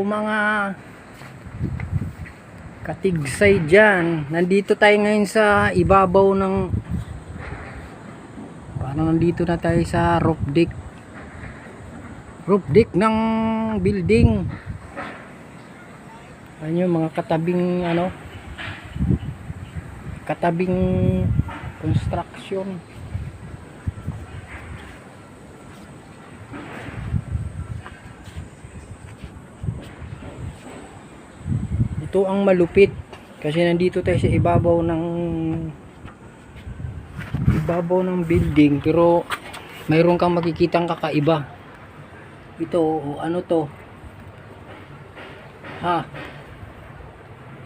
mga katigsay dyan. Nandito tayo ngayon sa ibabaw ng, parang nandito na tayo sa roof deck ng building. Ano yung mga katabing katabing construction. Ito ang malupit kasi nandito tayo sa ibabaw ng building, pero mayroon kang makikitang kakaiba. Ito ano to,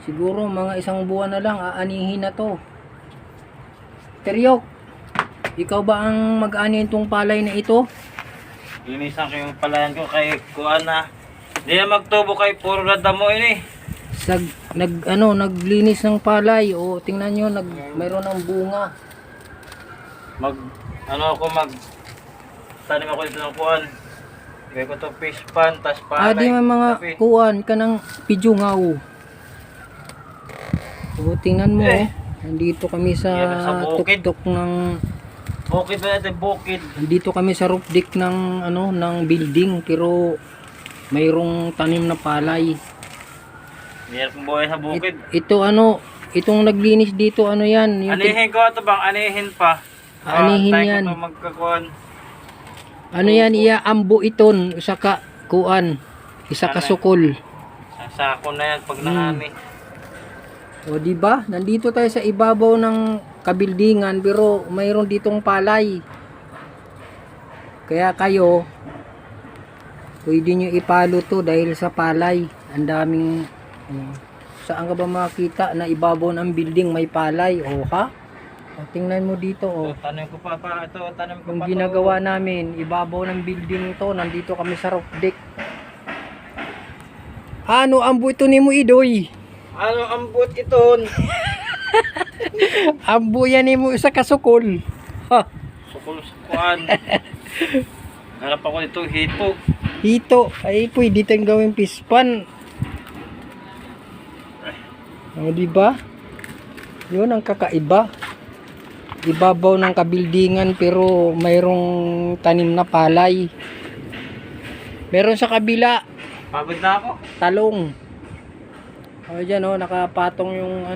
siguro mga isang buwan na lang aanihin na to. Teryok, ikaw ba ang mag-ani itong palay na ito? Linisan ko yung palayan ko kay kuan na. Hindi na magtubo kay puro na damo ini. Naglinis ng palay. O tingnan nyo, mayroon ng bunga. Tanim ako dito ng kuan. Gawin ko to fish pan, tas palay. Di may mga kuan ka ng pidyungaw. O tingnan mo, nandito kami sa tuktok ng bukid ba natin, bukid. Nandito kami sa roof deck ng ng building, pero mayroong tanim na palay. Meron pong buhay sa bukid. Itong naglinis dito, yan? Anihin ko ito bang? Anihin pa. Anihin yan. Tayo ko magkakuan. Yan? Iaambo iton, isa ka kuan, isa ka sukol. Sasako na yan pag nangami. O diba? Nandito tayo sa ibabaw ng kabildingan, pero mayroon ditong palay. Kaya kayo, pwede nyo ipalo to dahil sa palay. Ang daming saan ka ba makita na ibabaw ng building may palay? O tingnan mo dito. Tanim ko pa ito. Tanim ko Yung pa ginagawa namin, ibabaw ng building to. Nandito kami sa roof deck. Ano ambo ito ni mo, Idoy? Ano ambot iton? Ambo yan ni mo isa kasukol. Sukul sukuan. Hanap ako dito hito. Hito, ay pwede tayong gawing pispan. O diba? Yun ang kakaiba. Ibabaw ng kabildingan pero mayroong tanim na palay. Meron sa kabila. Pagod na ako. Talong. O dyan nakapatong yung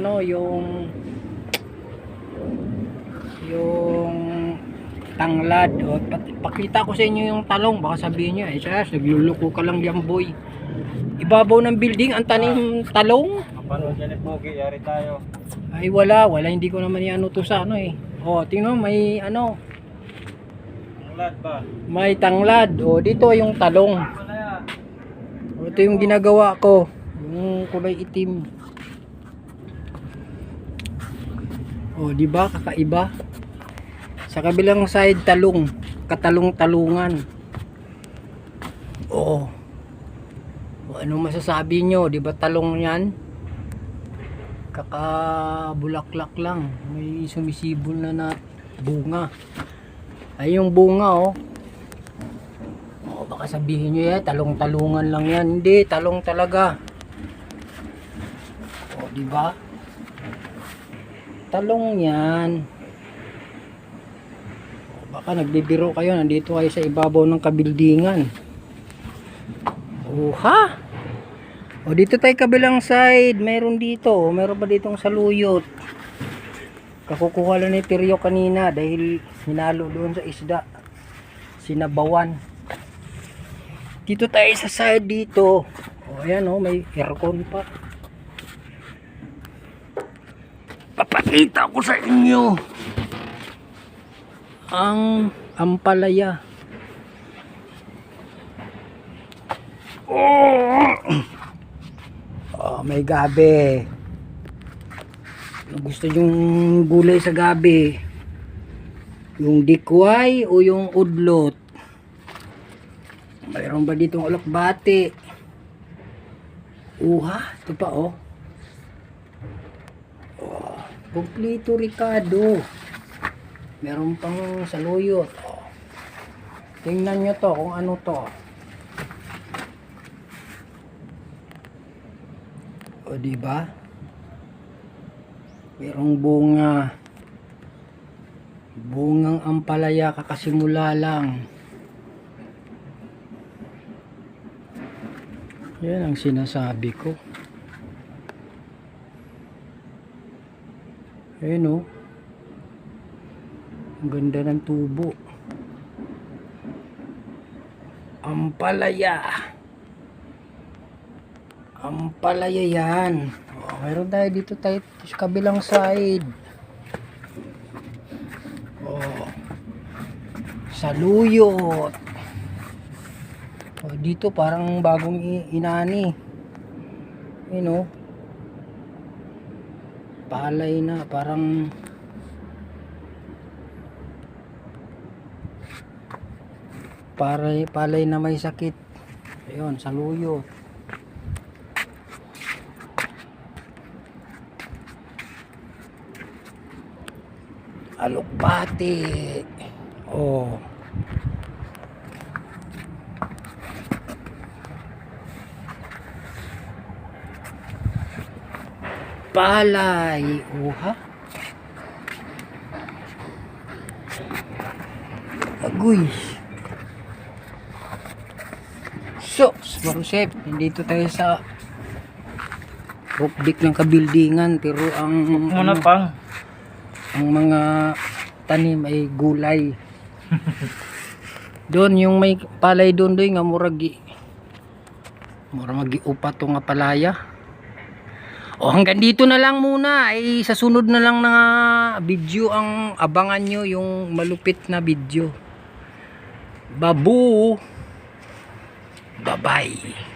tanglad. O pakita ko sa inyo yung talong. Baka sabihin nyo, nagluluko ka lang yan, boy. Ibabaw ng building ang tanim talong. Kapanood yan Pogi, yari tayo. Ay wala, hindi ko naman to sa tingnan may Tanglad ba? may tanglad. Dito yung talong. Ito yung ginagawa ko, yung kulay itim. Di ba kakaiba? Sa kabilang side talong, katalong-talungan. Ano masasabi nyo? Di ba talong yan? Kakabulaklak lang. May sumisibol na bunga. Ay yung bunga baka sabihin nyo talong-talungan lang yan. Hindi, talong talaga. Di ba? Talong yan. Baka nagbibiro kayo, nandito kayo sa ibabaw ng kabildingan. Dito tayo kabilang side, meron ba ditong saluyot? Kakukuha lang ni Tiryo kanina dahil hinalo doon sa isda, sinabawan. Dito tayo sa side dito. Ayan may aircon pa. Papakita ko sa inyo ang ampalaya. May gabi. Gusto yung gulay sa gabi, yung dikway o yung udlot? Mayroon ba ditong alokbate? Ito pa Kompleto Ricardo. Meron pang saluyot. Tingnan nyo to kung ano to. O di ba? Merong bunga. Bungang ampalaya kakasimula lang. Yan ang sinasabi ko. Ayun o. Ang ganda ng tubo. Ampalaya. Ampalaya yan. O, meron tayo dito tayo sa kabilang side. O. Saluyot. O, dito parang bagong inani. Ayun o. Palay na, parang palay na may sakit. Ayun, saluyot. Alokbate. Oh. Palay. Uha. Agoy. So, Marusep, nandito tayo sa roof deck ng kabildingan, pero ang Muna pang. ang mga tanim ay gulay. Doon yung may palay doon nga murag upat nga palaya. O hanggang dito na lang muna, ay sa sunod na lang na video ang abangan nyo yung malupit na video. Babu. Bye-bye.